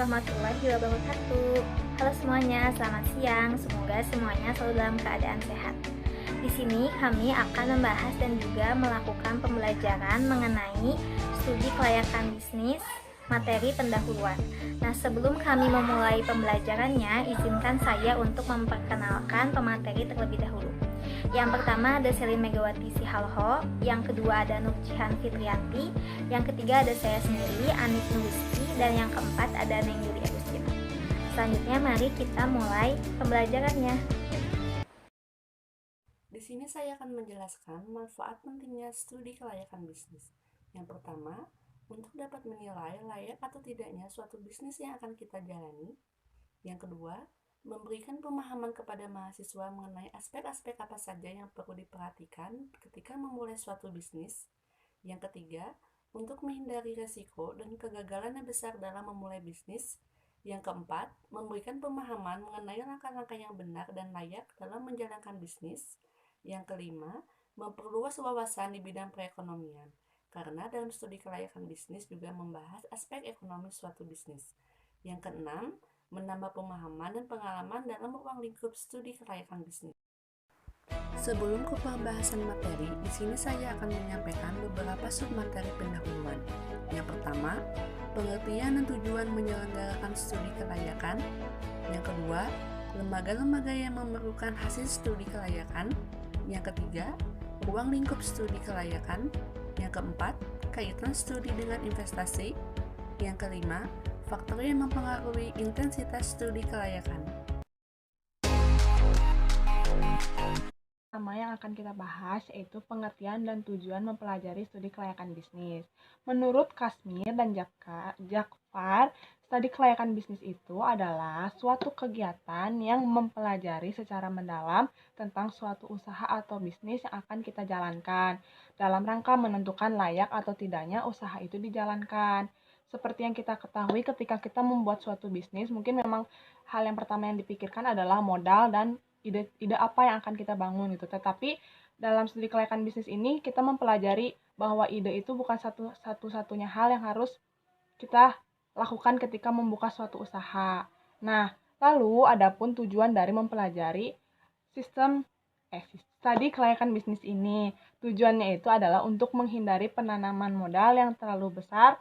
warahmatullahi wabarakatuh. Halo semuanya, selamat siang. Semoga semuanya selalu dalam keadaan sehat. Di sini kami akan membahas dan juga melakukan pembelajaran mengenai studi kelayakan bisnis, materi pendahuluan. Nah, sebelum kami memulai pembelajarannya, izinkan saya untuk memperkenalkan pemateri terlebih dahulu. Yang pertama ada Selin Megawati Sihalho, yang kedua ada Nurjihan Fitrianti, yang ketiga ada saya sendiri, Anis Nuliski, dan yang keempat ada Neng Yuli Agustin. Selanjutnya mari kita mulai pembelajarannya. Di sini saya akan menjelaskan manfaat pentingnya studi kelayakan bisnis. Yang pertama, untuk dapat menilai layak atau tidaknya suatu bisnis yang akan kita jalani. Yang kedua, memberikan pemahaman kepada mahasiswa mengenai aspek-aspek apa saja yang perlu diperhatikan ketika memulai suatu bisnis. Yang ketiga, untuk menghindari resiko dan kegagalan yang besar dalam memulai bisnis. Yang keempat, memberikan pemahaman mengenai langkah-langkah yang benar dan layak dalam menjalankan bisnis. Yang kelima, memperluas wawasan di bidang perekonomian, karena dalam studi kelayakan bisnis juga membahas aspek ekonomi suatu bisnis. Yang keenam, menambah pemahaman dan pengalaman dalam ruang lingkup studi kelayakan bisnis. Sebelum ke pembahasan materi, di sini saya akan menyampaikan beberapa submateri pendahuluan. Yang pertama, pengertian dan tujuan menyelenggarakan studi kelayakan. Yang kedua, lembaga-lembaga yang memerlukan hasil studi kelayakan. Yang ketiga, ruang lingkup studi kelayakan. Yang keempat, kaitan studi dengan investasi. Yang kelima, faktor yang mempengaruhi intensitas studi kelayakan. Pertama yang akan kita bahas yaitu pengertian dan tujuan mempelajari studi kelayakan bisnis. Menurut Kasmir dan Jakfar, studi kelayakan bisnis itu adalah suatu kegiatan yang mempelajari secara mendalam tentang suatu usaha atau bisnis yang akan kita jalankan dalam rangka menentukan layak atau tidaknya usaha itu dijalankan. Seperti yang kita ketahui ketika kita membuat suatu bisnis, mungkin memang hal yang pertama yang dipikirkan adalah modal dan ide apa yang akan kita bangun gitu. Tetapi dalam studi kelayakan bisnis ini kita mempelajari bahwa ide itu bukan satu-satunya hal yang harus kita lakukan ketika membuka suatu usaha. Nah, lalu adapun tujuan dari mempelajari sistem studi kelayakan bisnis ini. Tujuannya itu adalah untuk menghindari penanaman modal yang terlalu besar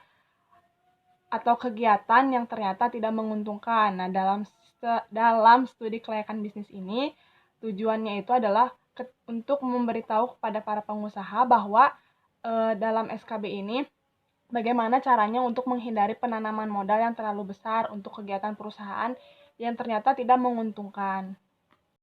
atau kegiatan yang ternyata tidak menguntungkan. Nah, dalam studi kelayakan bisnis ini, tujuannya itu adalah untuk memberitahu kepada para pengusaha bahwa dalam SKB ini bagaimana caranya untuk menghindari penanaman modal yang terlalu besar untuk kegiatan perusahaan yang ternyata tidak menguntungkan.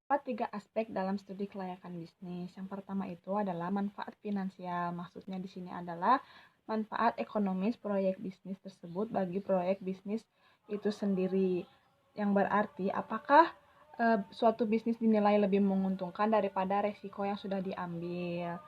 Ada 3 aspek dalam studi kelayakan bisnis. Yang pertama itu adalah manfaat finansial. Maksudnya di sini adalah manfaat ekonomis proyek bisnis tersebut bagi proyek bisnis itu sendiri. Yang berarti apakah suatu bisnis dinilai lebih menguntungkan daripada resiko yang sudah diambil.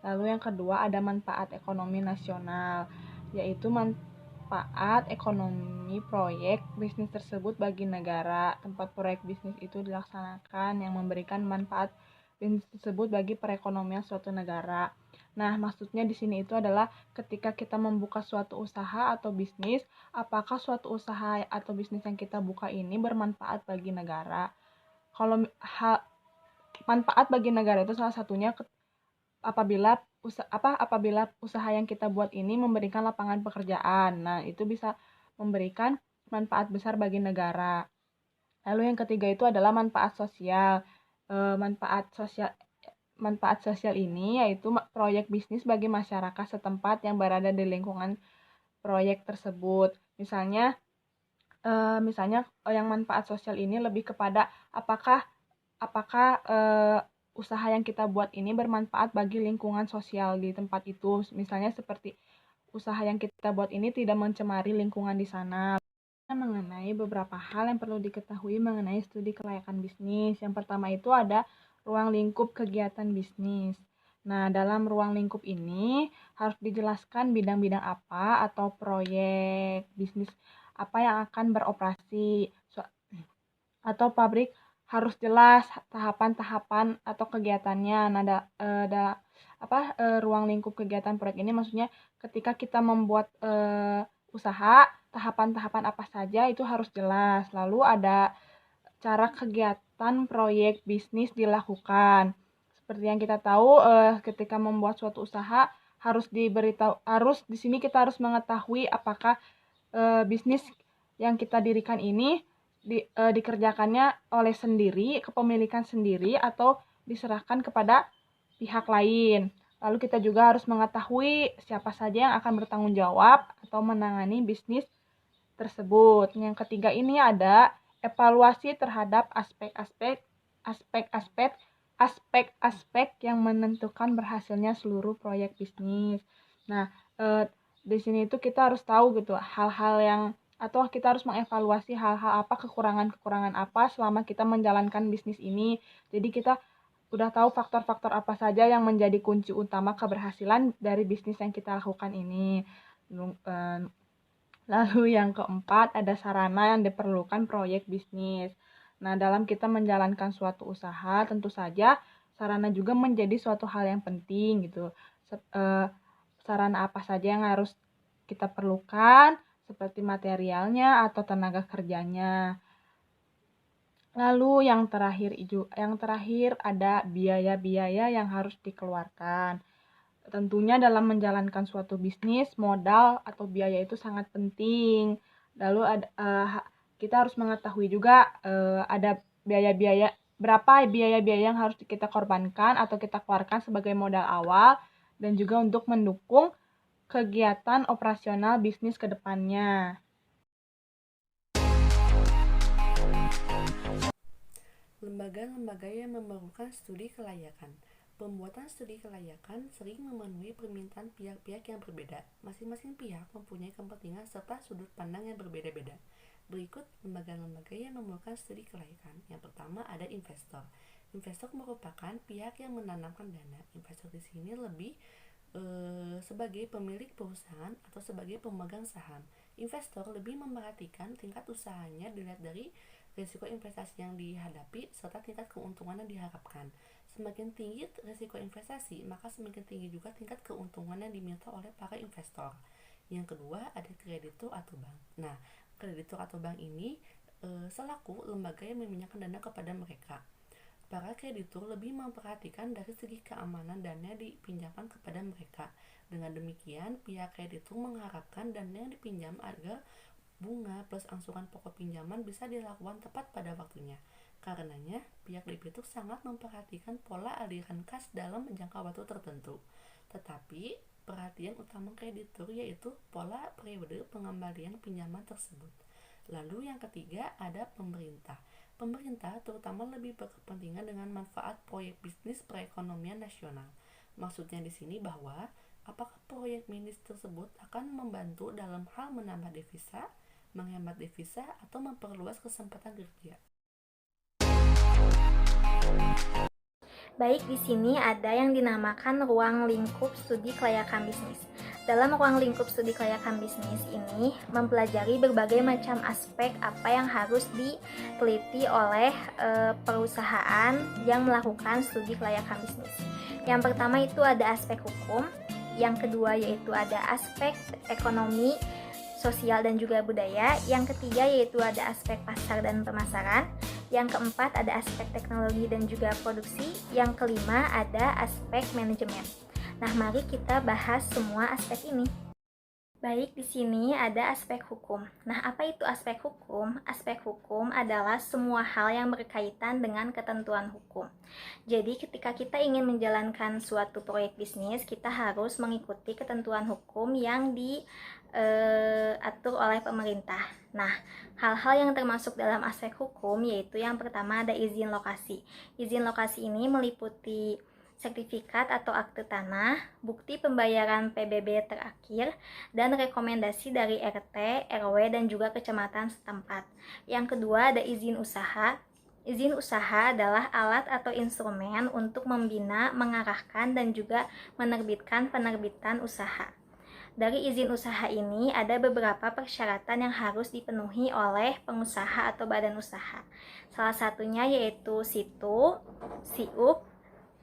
Lalu yang kedua ada manfaat ekonomi nasional, yaitu manfaat ekonomi proyek bisnis tersebut bagi negara. Tempat proyek bisnis itu dilaksanakan yang memberikan manfaat bisnis tersebut bagi perekonomian suatu negara. Nah, maksudnya di sini itu adalah ketika kita membuka suatu usaha atau bisnis, apakah suatu usaha atau bisnis yang kita buka ini bermanfaat bagi negara? Kalau manfaat bagi negara itu salah satunya apabila usaha yang kita buat ini memberikan lapangan pekerjaan. Nah, itu bisa memberikan manfaat besar bagi negara. Lalu yang ketiga itu adalah manfaat sosial. Manfaat sosial ini yaitu proyek bisnis bagi masyarakat setempat yang berada di lingkungan proyek tersebut. Misalnya yang manfaat sosial ini lebih kepada apakah usaha yang kita buat ini bermanfaat bagi lingkungan sosial di tempat itu. Misalnya seperti usaha yang kita buat ini tidak mencemari lingkungan di sana. Mengenai beberapa hal yang perlu diketahui mengenai studi kelayakan bisnis. Yang pertama itu ada ruang lingkup kegiatan bisnis. Nah, dalam ruang lingkup ini harus dijelaskan bidang-bidang apa atau proyek bisnis apa yang akan beroperasi atau pabrik harus jelas tahapan-tahapan atau kegiatannya. Nah, ruang lingkup kegiatan proyek ini maksudnya ketika kita membuat usaha, tahapan-tahapan apa saja itu harus jelas. Lalu ada cara kegiatan proyek bisnis dilakukan. Seperti yang kita tahu, ketika membuat suatu usaha harus di sini kita harus mengetahui apakah bisnis yang kita dirikan ini dikerjakannya oleh sendiri, kepemilikan sendiri, atau diserahkan kepada pihak lain. Lalu kita juga harus mengetahui siapa saja yang akan bertanggung jawab atau menangani bisnis tersebut. Yang ketiga ini ada evaluasi terhadap aspek-aspek yang menentukan berhasilnya seluruh proyek bisnis. Nah, di sini itu kita harus tahu gitu hal-hal yang atau kita harus mengevaluasi hal-hal apa, kekurangan-kekurangan apa selama kita menjalankan bisnis ini. Jadi kita udah tahu faktor-faktor apa saja yang menjadi kunci utama keberhasilan dari bisnis yang kita lakukan ini. Lalu yang keempat ada sarana yang diperlukan proyek bisnis. Nah, dalam kita menjalankan suatu usaha, tentu saja sarana juga menjadi suatu hal yang penting gitu. Sarana apa saja yang harus kita perlukan, seperti materialnya atau tenaga kerjanya. Lalu yang terakhir ada biaya-biaya yang harus dikeluarkan. Tentunya dalam menjalankan suatu bisnis, modal atau biaya itu sangat penting. Lalu kita harus mengetahui juga ada berapa biaya-biaya yang harus kita korbankan atau kita keluarkan sebagai modal awal dan juga untuk mendukung kegiatan operasional bisnis ke depannya. Lembaga-lembaga yang memerlukan studi kelayakan. Pembuatan studi kelayakan sering memenuhi permintaan pihak-pihak yang berbeda. Masing-masing pihak mempunyai kepentingan serta sudut pandang yang berbeda-beda. Berikut lembaga-lembaga yang memerlukan studi kelayakan. Yang pertama ada investor. Investor merupakan pihak yang menanamkan dana. Investor di sini lebih sebagai pemilik perusahaan atau sebagai pemegang saham. Investor lebih memperhatikan tingkat usahanya dilihat dari risiko investasi yang dihadapi serta tingkat keuntungan yang diharapkan. Semakin tinggi risiko investasi, maka semakin tinggi juga tingkat keuntungan yang diminta oleh para investor. Yang kedua ada kreditur atau bank. Nah, kreditur atau bank ini selaku lembaga yang meminjamkan dana kepada mereka. Para kreditur lebih memperhatikan dari segi keamanan dana yang dipinjamkan kepada mereka. Dengan demikian, pihak kreditur mengharapkan dana yang dipinjam agar bunga plus angsuran pokok pinjaman bisa dilakukan tepat pada waktunya. Karenanya, pihak debitur sangat memperhatikan pola aliran kas dalam jangka waktu tertentu. Tetapi, perhatian utama kreditur yaitu pola periode pengembalian pinjaman tersebut. Lalu yang ketiga ada pemerintah. Pemerintah terutama lebih berkepentingan dengan manfaat proyek bisnis perekonomian nasional. Maksudnya di sini bahwa apakah proyek bisnis tersebut akan membantu dalam hal menambah devisa, menghemat devisa, atau memperluas kesempatan kerja. Baik, di sini ada yang dinamakan ruang lingkup studi kelayakan bisnis. Dalam ruang lingkup studi kelayakan bisnis ini mempelajari berbagai macam aspek apa yang harus diteliti oleh perusahaan yang melakukan studi kelayakan bisnis. Yang pertama itu ada aspek hukum, yang kedua yaitu ada aspek ekonomi, sosial dan juga budaya, yang ketiga yaitu ada aspek pasar dan pemasaran, yang keempat ada aspek teknologi dan juga produksi, yang kelima ada aspek manajemen. Nah, mari kita bahas semua aspek ini. Baik, di sini ada aspek hukum. Nah, apa itu aspek hukum? Aspek hukum adalah semua hal yang berkaitan dengan ketentuan hukum. Jadi, ketika kita ingin menjalankan suatu proyek bisnis, kita harus mengikuti ketentuan hukum yang diatur oleh pemerintah. Nah, hal-hal yang termasuk dalam aspek hukum yaitu yang pertama ada izin lokasi. Izin lokasi ini meliputi sertifikat atau akte tanah, bukti pembayaran PBB terakhir, dan rekomendasi dari RT, RW, dan juga kecamatan setempat. Yang kedua ada izin usaha. Izin usaha adalah alat atau instrumen untuk membina, mengarahkan, dan juga menerbitkan penerbitan usaha. Dari izin usaha ini ada beberapa persyaratan yang harus dipenuhi oleh pengusaha atau badan usaha. Salah satunya yaitu SITU, SIUP,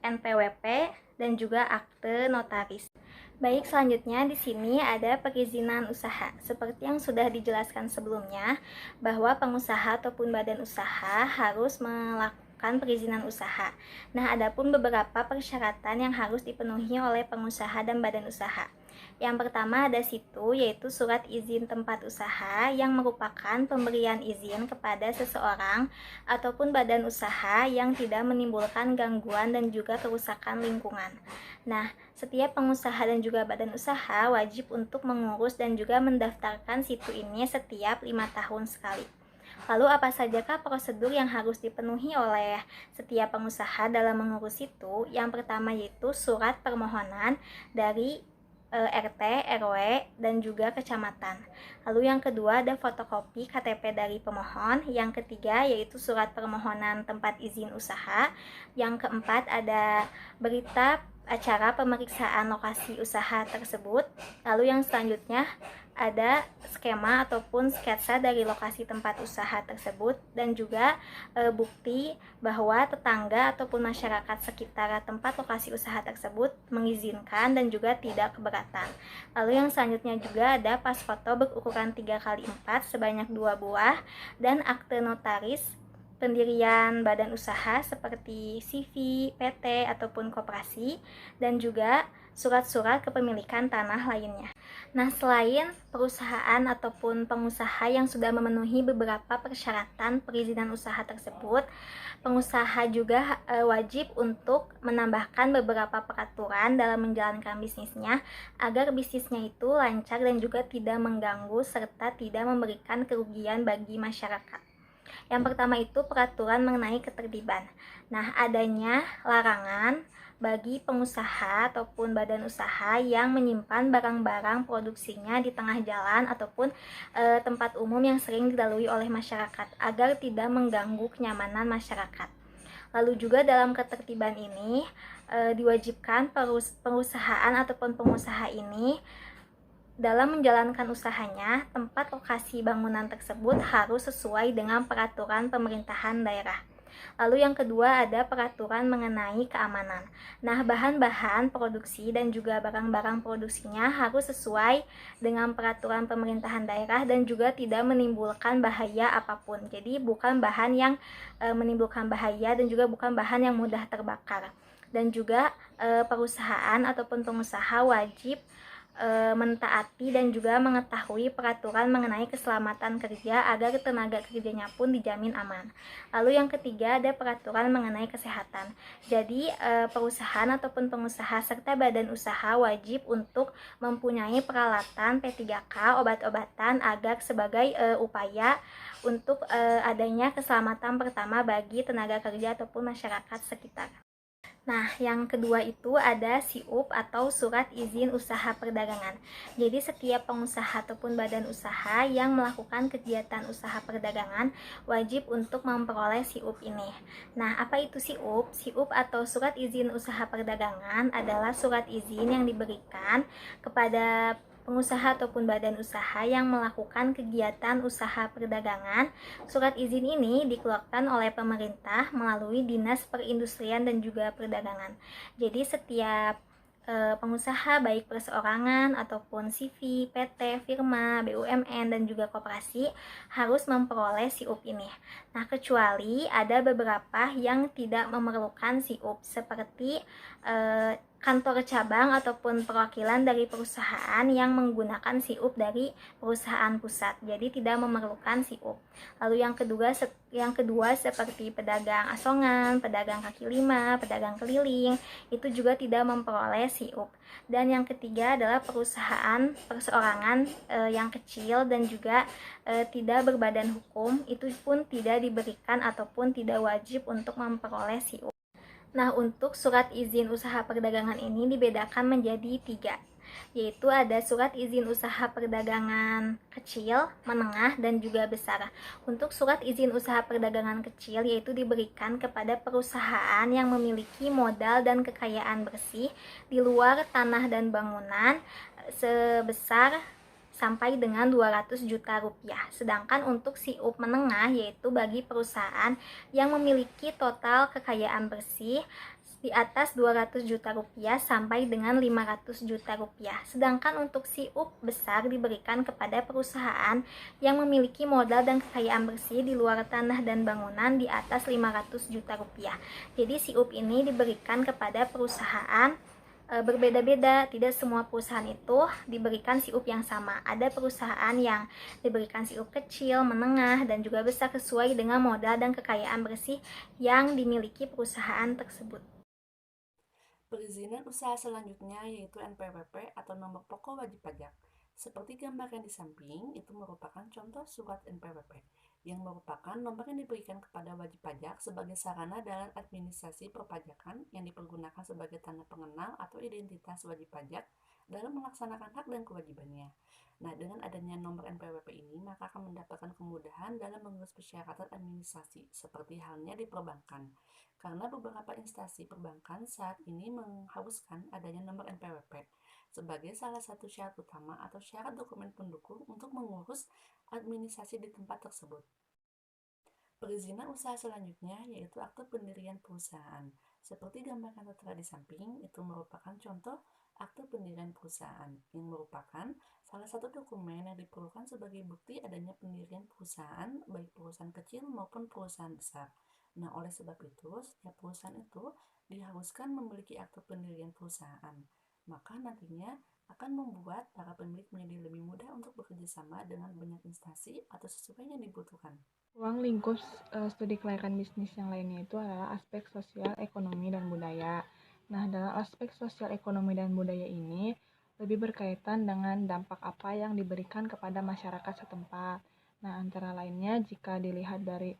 NPWP, dan juga akte notaris. Baik, selanjutnya di sini ada perizinan usaha. Seperti yang sudah dijelaskan sebelumnya, bahwa pengusaha ataupun badan usaha harus melakukan perizinan usaha. Nah, adapun beberapa persyaratan yang harus dipenuhi oleh pengusaha dan badan usaha. Yang pertama ada situ, yaitu surat izin tempat usaha yang merupakan pemberian izin kepada seseorang ataupun badan usaha yang tidak menimbulkan gangguan dan juga kerusakan lingkungan. Nah, setiap pengusaha dan juga badan usaha wajib untuk mengurus dan juga mendaftarkan situ ini setiap 5 tahun sekali. Lalu apa sajakah prosedur yang harus dipenuhi oleh setiap pengusaha dalam mengurus situ? Yang pertama yaitu surat permohonan dari RT, RW, dan juga kecamatan. Lalu yang kedua ada fotokopi KTP dari pemohon. Yang ketiga yaitu surat permohonan tempat izin usaha. Yang keempat ada berita acara pemeriksaan lokasi usaha tersebut. Lalu yang selanjutnya ada skema ataupun sketsa dari lokasi tempat usaha tersebut dan juga bukti bahwa tetangga ataupun masyarakat sekitar tempat lokasi usaha tersebut mengizinkan dan juga tidak keberatan. Lalu yang selanjutnya juga ada pas foto berukuran 3x4 sebanyak 2 buah dan akte notaris pendirian badan usaha seperti CV, PT, ataupun koperasi, dan juga surat-surat kepemilikan tanah lainnya. Nah, selain perusahaan ataupun pengusaha yang sudah memenuhi beberapa persyaratan perizinan usaha tersebut, pengusaha juga wajib untuk menambahkan beberapa peraturan dalam menjalankan bisnisnya agar bisnisnya itu lancar dan juga tidak mengganggu serta tidak memberikan kerugian bagi masyarakat. Yang pertama itu peraturan mengenai ketertiban. Nah, adanya larangan bagi pengusaha ataupun badan usaha yang menyimpan barang-barang produksinya di tengah jalan ataupun tempat umum yang sering dilalui oleh masyarakat agar tidak mengganggu kenyamanan masyarakat. Lalu juga dalam ketertiban ini diwajibkan perusahaan ataupun pengusaha ini dalam menjalankan usahanya, tempat lokasi bangunan tersebut harus sesuai dengan peraturan pemerintahan daerah. Lalu yang kedua ada peraturan mengenai keamanan. Nah, bahan-bahan produksi dan juga barang-barang produksinya harus sesuai dengan peraturan pemerintahan daerah dan juga tidak menimbulkan bahaya apapun. Jadi bukan bahan yang menimbulkan bahaya dan juga bukan bahan yang mudah terbakar. Dan juga perusahaan ataupun pengusaha wajib mentaati dan juga mengetahui peraturan mengenai keselamatan kerja agar tenaga kerjanya pun dijamin aman. Lalu yang ketiga ada peraturan mengenai kesehatan. Jadi perusahaan ataupun pengusaha serta badan usaha wajib untuk mempunyai peralatan P3K, obat-obatan agar sebagai upaya untuk adanya keselamatan pertama bagi tenaga kerja ataupun masyarakat sekitar. Nah, yang kedua itu ada SIUP atau Surat Izin Usaha Perdagangan. Jadi setiap pengusaha ataupun badan usaha yang melakukan kegiatan usaha perdagangan wajib untuk memperoleh SIUP ini. Nah, apa itu SIUP? SIUP atau Surat Izin Usaha Perdagangan adalah surat izin yang diberikan kepada pengusaha ataupun badan usaha yang melakukan kegiatan usaha perdagangan. Surat izin ini dikeluarkan oleh pemerintah melalui Dinas Perindustrian dan juga Perdagangan. Jadi setiap pengusaha baik perseorangan ataupun CV, PT, firma, BUMN dan juga koperasi harus memperoleh SIUP ini. Nah, kecuali ada beberapa yang tidak memerlukan SIUP seperti kantor cabang ataupun perwakilan dari perusahaan yang menggunakan SIUP dari perusahaan pusat. Jadi tidak memerlukan SIUP. Lalu yang kedua seperti pedagang asongan, pedagang kaki lima, pedagang keliling, itu juga tidak memperoleh SIUP. Dan yang ketiga adalah perusahaan perseorangan yang kecil dan juga tidak berbadan hukum, itu pun tidak diberikan ataupun tidak wajib untuk memperoleh SIUP. Nah, untuk surat izin usaha perdagangan ini dibedakan menjadi 3, yaitu ada surat izin usaha perdagangan kecil, menengah, dan juga besar. Untuk surat izin usaha perdagangan kecil yaitu diberikan kepada perusahaan yang memiliki modal dan kekayaan bersih di luar tanah dan bangunan sebesar sampai dengan 200 juta rupiah. Sedangkan untuk SIUP menengah yaitu bagi perusahaan yang memiliki total kekayaan bersih di atas 200 juta rupiah sampai dengan 500 juta rupiah. Sedangkan untuk SIUP besar diberikan kepada perusahaan yang memiliki modal dan kekayaan bersih di luar tanah dan bangunan di atas 500 juta rupiah. Jadi SIUP ini diberikan kepada perusahaan berbeda-beda. Tidak semua perusahaan itu diberikan SIUP yang sama. Ada perusahaan yang diberikan SIUP kecil, menengah, dan juga besar sesuai dengan modal dan kekayaan bersih yang dimiliki perusahaan tersebut. Perizinan usaha selanjutnya yaitu NPWP atau nomor pokok wajib pajak. Seperti gambar yang di samping, itu merupakan contoh surat NPWP yang merupakan nomor yang diberikan kepada wajib pajak sebagai sarana dalam administrasi perpajakan yang dipergunakan sebagai tanda pengenal atau identitas wajib pajak dalam melaksanakan hak dan kewajibannya. Nah, dengan adanya nomor NPWP ini, maka akan mendapatkan kemudahan dalam mengurus persyaratan administrasi, seperti halnya di perbankan. Karena beberapa instansi perbankan saat ini mengharuskan adanya nomor NPWP sebagai salah satu syarat utama atau syarat dokumen pendukung untuk mengurus administrasi di tempat tersebut. Perizinan usaha selanjutnya yaitu akte pendirian perusahaan. Seperti gambar yang tertera di samping, itu merupakan contoh akte pendirian perusahaan yang merupakan salah satu dokumen yang diperlukan sebagai bukti adanya pendirian perusahaan, baik perusahaan kecil maupun perusahaan besar. Nah, oleh sebab itu, setiap perusahaan itu diharuskan memiliki akte pendirian perusahaan. Maka nantinya akan membuat para pemilik menjadi lebih mudah untuk bekerja sama dengan banyak instansi atau sesuai yang dibutuhkan. Ruang lingkup studi kelayakan bisnis yang lainnya itu adalah aspek sosial, ekonomi, dan budaya. Nah, dalam aspek sosial, ekonomi, dan budaya ini lebih berkaitan dengan dampak apa yang diberikan kepada masyarakat setempat. Nah, antara lainnya jika dilihat dari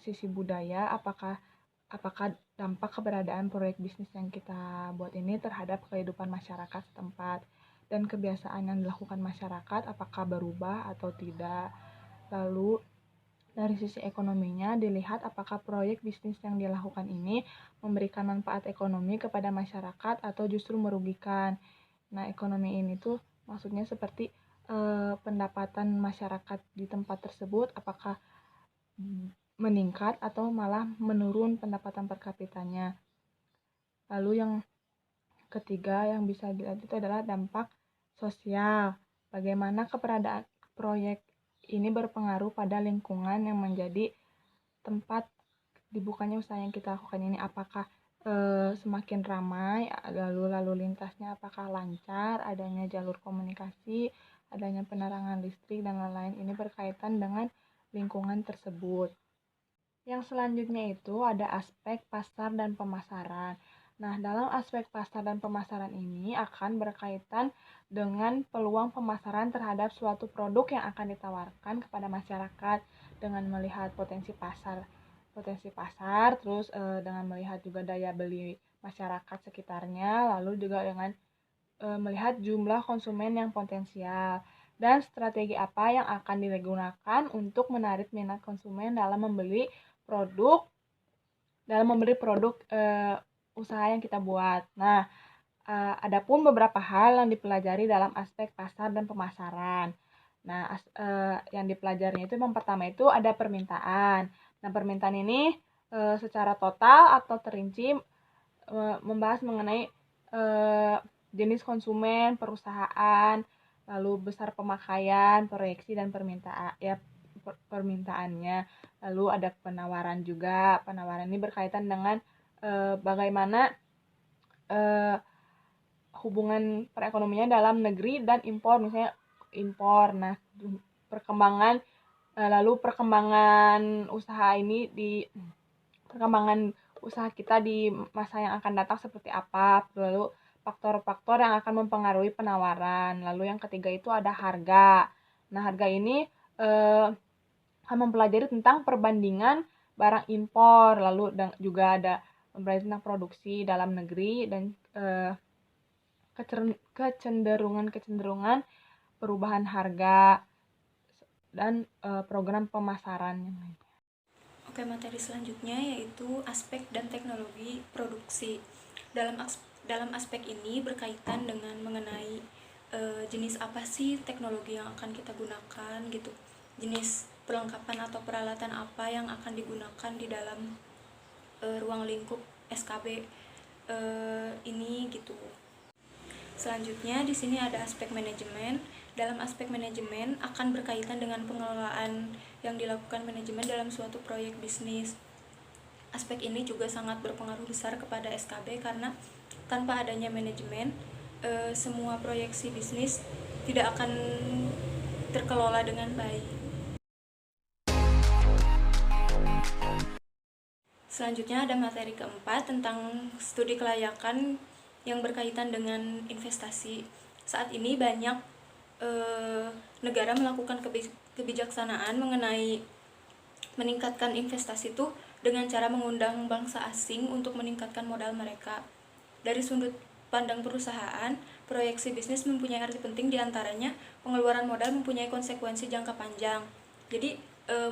sisi budaya, apakah dampak keberadaan proyek bisnis yang kita buat ini terhadap kehidupan masyarakat setempat dan kebiasaan yang dilakukan masyarakat apakah berubah atau tidak. Lalu dari sisi ekonominya dilihat apakah proyek bisnis yang dilakukan ini memberikan manfaat ekonomi kepada masyarakat atau justru merugikan. Nah, ekonomi ini tuh maksudnya seperti pendapatan masyarakat di tempat tersebut apakah meningkat atau malah menurun pendapatan per kapitanya. Lalu yang ketiga yang bisa dilihat itu adalah dampak sosial. Bagaimana keberadaan proyek ini berpengaruh pada lingkungan yang menjadi tempat dibukanya usaha yang kita lakukan ini. Apakah semakin ramai, lalu lintasnya apakah lancar, adanya jalur komunikasi, adanya penerangan listrik, dan lain-lain. Ini berkaitan dengan lingkungan tersebut. Yang selanjutnya itu ada aspek pasar dan pemasaran. Nah, dalam aspek pasar dan pemasaran ini akan berkaitan dengan peluang pemasaran terhadap suatu produk yang akan ditawarkan kepada masyarakat dengan melihat potensi pasar, terus dengan melihat juga daya beli masyarakat sekitarnya, lalu juga dengan melihat jumlah konsumen yang potensial dan strategi apa yang akan digunakan untuk menarik minat konsumen dalam membeli produk usaha yang kita buat. Nah, adapun beberapa hal yang dipelajari dalam aspek pasar dan pemasaran. Nah, yang dipelajarinya itu yang pertama itu ada permintaan. Nah, permintaan ini secara total atau terinci membahas mengenai jenis konsumen, perusahaan, lalu besar pemakaian, proyeksi dan permintaannya. Lalu ada penawaran juga. Penawaran ini berkaitan dengan bagaimana hubungan perekonomiannya dalam negeri dan impor, misalnya impor. Nah, perkembangan usaha kita di masa yang akan datang seperti apa, lalu faktor-faktor yang akan mempengaruhi penawaran. Lalu yang ketiga itu ada harga. Nah, harga ini akan mempelajari tentang perbandingan barang impor, lalu juga ada mempelajari tentang produksi dalam negeri dan kecenderungan perubahan harga dan program pemasaran yang lainnya. Oke, materi selanjutnya yaitu aspek dan teknologi produksi. Dalam aspek ini berkaitan dengan mengenai jenis apa sih teknologi yang akan kita gunakan gitu. Jenis perlengkapan atau peralatan apa yang akan digunakan di dalam ruang lingkup SKB ini gitu. Selanjutnya di sini ada aspek manajemen. Dalam aspek manajemen akan berkaitan dengan pengelolaan yang dilakukan manajemen dalam suatu proyek bisnis. Aspek ini juga sangat berpengaruh besar kepada SKB karena tanpa adanya manajemen, semua proyeksi bisnis tidak akan terkelola dengan baik. Selanjutnya ada materi keempat tentang studi kelayakan yang berkaitan dengan investasi. Saat ini banyak negara melakukan kebijaksanaan mengenai meningkatkan investasi itu dengan cara mengundang bangsa asing untuk meningkatkan modal mereka. Dari sudut pandang perusahaan, proyeksi bisnis mempunyai arti penting, diantaranya pengeluaran modal mempunyai konsekuensi jangka panjang. Jadi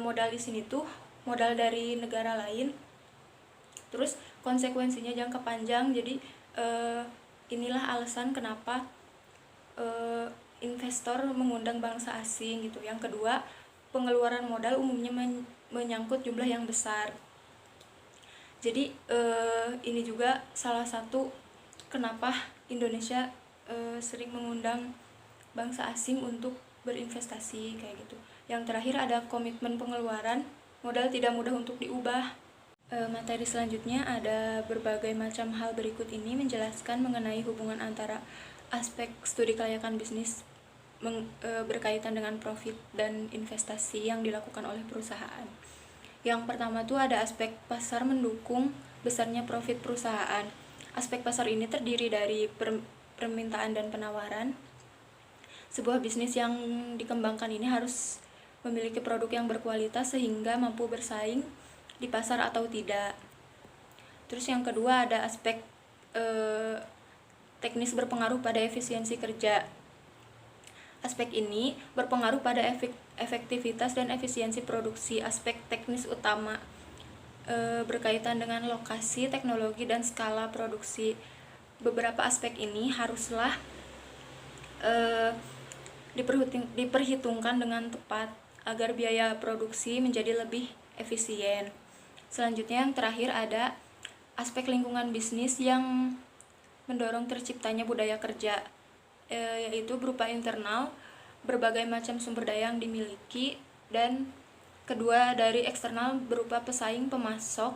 modal di sini tuh modal dari negara lain, terus konsekuensinya jangka panjang. Jadi inilah alasan kenapa investor mengundang bangsa asing gitu. Yang kedua, pengeluaran modal umumnya menyangkut jumlah yang besar. Jadi ini juga salah satu kenapa Indonesia sering mengundang bangsa asing untuk berinvestasi kayak gitu. Yang terakhir ada komitmen pengeluaran modal tidak mudah untuk diubah. Materi selanjutnya ada berbagai macam hal berikut ini menjelaskan mengenai hubungan antara aspek studi kelayakan bisnis berkaitan dengan profit dan investasi yang dilakukan oleh perusahaan. Yang pertama tuh ada aspek pasar mendukung besarnya profit perusahaan. Aspek pasar ini terdiri dari permintaan dan penawaran. Sebuah bisnis yang dikembangkan ini harus memiliki produk yang berkualitas sehingga mampu bersaing di pasar atau tidak. Terus yang kedua ada aspek teknis berpengaruh pada efisiensi kerja. Aspek ini berpengaruh pada efektivitas dan efisiensi produksi. Aspek teknis utama berkaitan dengan lokasi, teknologi, dan skala produksi. Beberapa aspek ini haruslah diperhitungkan dengan tepat agar biaya produksi menjadi lebih efisien. Selanjutnya yang terakhir ada aspek lingkungan bisnis yang mendorong terciptanya budaya kerja, yaitu berupa internal, berbagai macam sumber daya yang dimiliki, dan kedua dari eksternal berupa pesaing, pemasok,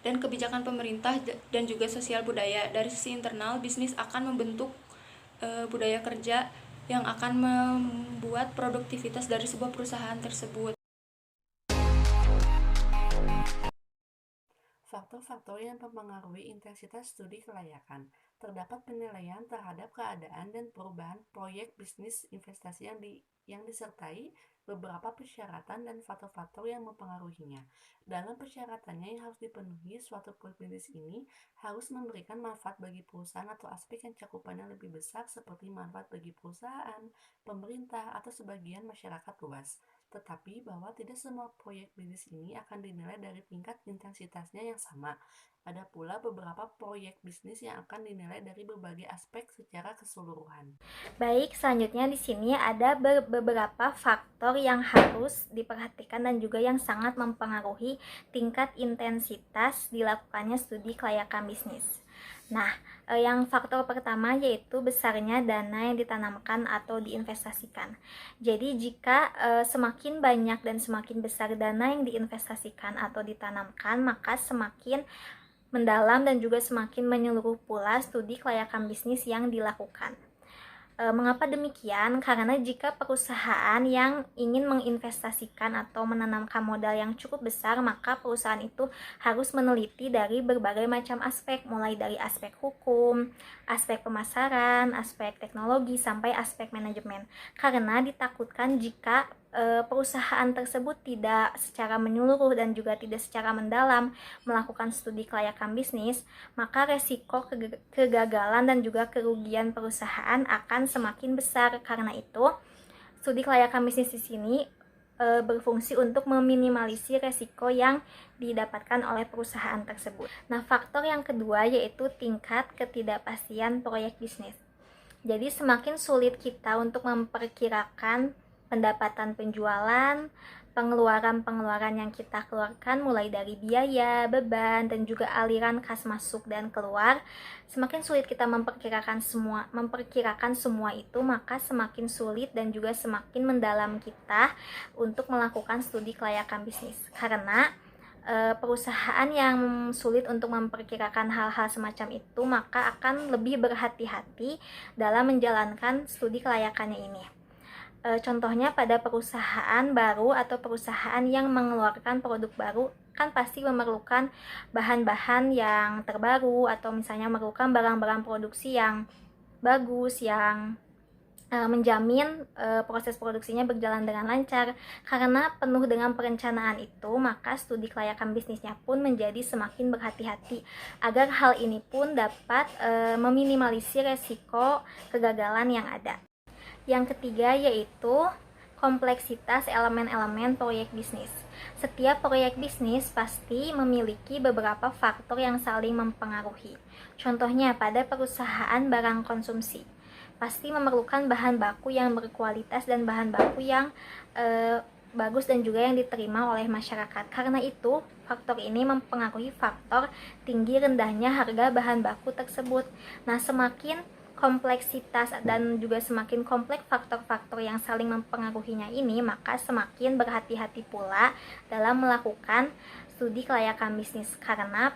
dan kebijakan pemerintah dan juga sosial budaya. Dari sisi internal, bisnis akan membentuk budaya kerja yang akan membuat produktivitas dari sebuah perusahaan tersebut. Faktor-faktor yang mempengaruhi intensitas studi kelayakan. Terdapat penilaian terhadap keadaan dan perubahan proyek bisnis investasi yang disertai beberapa persyaratan dan faktor-faktor yang mempengaruhinya. Dalam persyaratannya yang harus dipenuhi, suatu proyek bisnis ini harus memberikan manfaat bagi perusahaan atau aspek yang cakupannya lebih besar seperti manfaat bagi perusahaan, pemerintah, atau sebagian masyarakat luas. Tetapi bahwa tidak semua proyek bisnis ini akan dinilai dari tingkat intensitasnya yang sama. Ada pula beberapa proyek bisnis yang akan dinilai dari berbagai aspek secara keseluruhan. Baik, selanjutnya di sini ada beberapa faktor yang harus diperhatikan dan juga yang sangat mempengaruhi tingkat intensitas dilakukannya studi kelayakan bisnis. Nah, yang faktor pertama yaitu besarnya dana yang ditanamkan atau diinvestasikan. Jadi jika semakin banyak dan semakin besar dana yang diinvestasikan atau ditanamkan, maka semakin mendalam dan juga semakin menyeluruh pula studi kelayakan bisnis yang dilakukan. Mengapa demikian? Karena jika perusahaan yang ingin menginvestasikan atau menanamkan modal yang cukup besar, maka perusahaan itu harus meneliti dari berbagai macam aspek, mulai dari aspek hukum, aspek pemasaran, aspek teknologi, sampai aspek manajemen. Karena ditakutkan jika perusahaan tersebut tidak secara menyeluruh dan juga tidak secara mendalam melakukan studi kelayakan bisnis, maka resiko kegagalan dan juga kerugian perusahaan akan semakin besar. Karena itu, studi kelayakan bisnis di sini berfungsi untuk meminimalisir resiko yang didapatkan oleh perusahaan tersebut. Nah, faktor yang kedua yaitu tingkat ketidakpastian proyek bisnis. Jadi semakin sulit kita untuk memperkirakan pendapatan penjualan, pengeluaran-pengeluaran yang kita keluarkan mulai dari biaya, beban, dan juga aliran kas masuk dan keluar. Semakin sulit kita memperkirakan semua itu, maka semakin sulit dan juga semakin mendalam kita untuk melakukan studi kelayakan bisnis. Karena perusahaan yang sulit untuk memperkirakan hal-hal semacam itu, maka akan lebih berhati-hati dalam menjalankan studi kelayakannya ini. Contohnya pada perusahaan baru atau perusahaan yang mengeluarkan produk baru, kan pasti memerlukan bahan-bahan yang terbaru atau misalnya memerlukan barang-barang produksi yang bagus, yang menjamin proses produksinya berjalan dengan lancar. Karena penuh dengan perencanaan itu, maka studi kelayakan bisnisnya pun menjadi semakin berhati-hati agar hal ini pun dapat meminimalisir resiko kegagalan yang ada. Yang ketiga yaitu kompleksitas elemen-elemen proyek bisnis. Setiap proyek bisnis pasti memiliki beberapa faktor yang saling mempengaruhi. Contohnya pada perusahaan barang konsumsi, pasti memerlukan bahan baku yang berkualitas dan bahan baku yang bagus dan juga yang diterima oleh masyarakat. Karena itu, faktor ini mempengaruhi faktor tinggi rendahnya harga bahan baku tersebut. Nah, semakin kompleksitas dan juga semakin kompleks faktor-faktor yang saling mempengaruhinya ini, maka semakin berhati-hati pula dalam melakukan studi kelayakan bisnis. Karena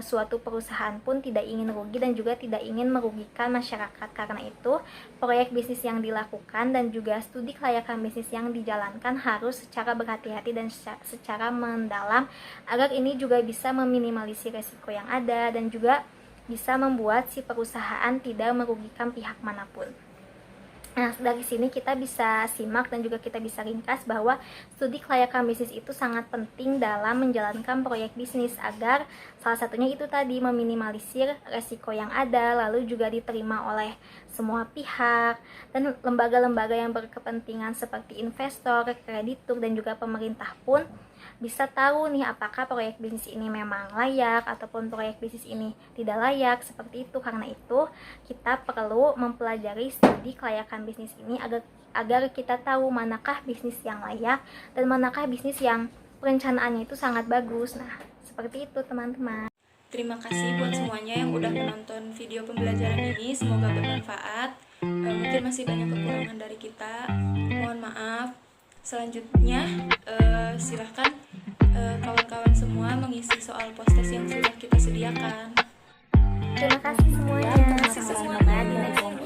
suatu perusahaan pun tidak ingin rugi dan juga tidak ingin merugikan masyarakat. Karena itu, proyek bisnis yang dilakukan dan juga studi kelayakan bisnis yang dijalankan harus secara berhati-hati dan secara mendalam, agar ini juga bisa meminimalisir resiko yang ada dan juga bisa membuat si perusahaan tidak merugikan pihak manapun. Nah, dari sini kita bisa simak dan juga kita bisa ringkas bahwa studi kelayakan bisnis itu sangat penting dalam menjalankan proyek bisnis, agar salah satunya itu tadi meminimalisir resiko yang ada, lalu juga diterima oleh semua pihak dan lembaga-lembaga yang berkepentingan seperti investor, kreditur, dan juga pemerintah pun bisa tahu nih apakah proyek bisnis ini memang layak ataupun proyek bisnis ini tidak layak, seperti itu. Karena itu kita perlu mempelajari studi kelayakan bisnis ini agar kita tahu manakah bisnis yang layak dan manakah bisnis yang perencanaannya itu sangat bagus. Nah, seperti itu teman-teman. Terima kasih buat semuanya yang udah menonton video pembelajaran ini, semoga bermanfaat. Mungkin masih banyak kekurangan dari kita, mohon maaf. Selanjutnya silahkan kawan-kawan semua mengisi soal post-test yang sudah kita sediakan. Terima kasih semuanya. Sampai jumpa di next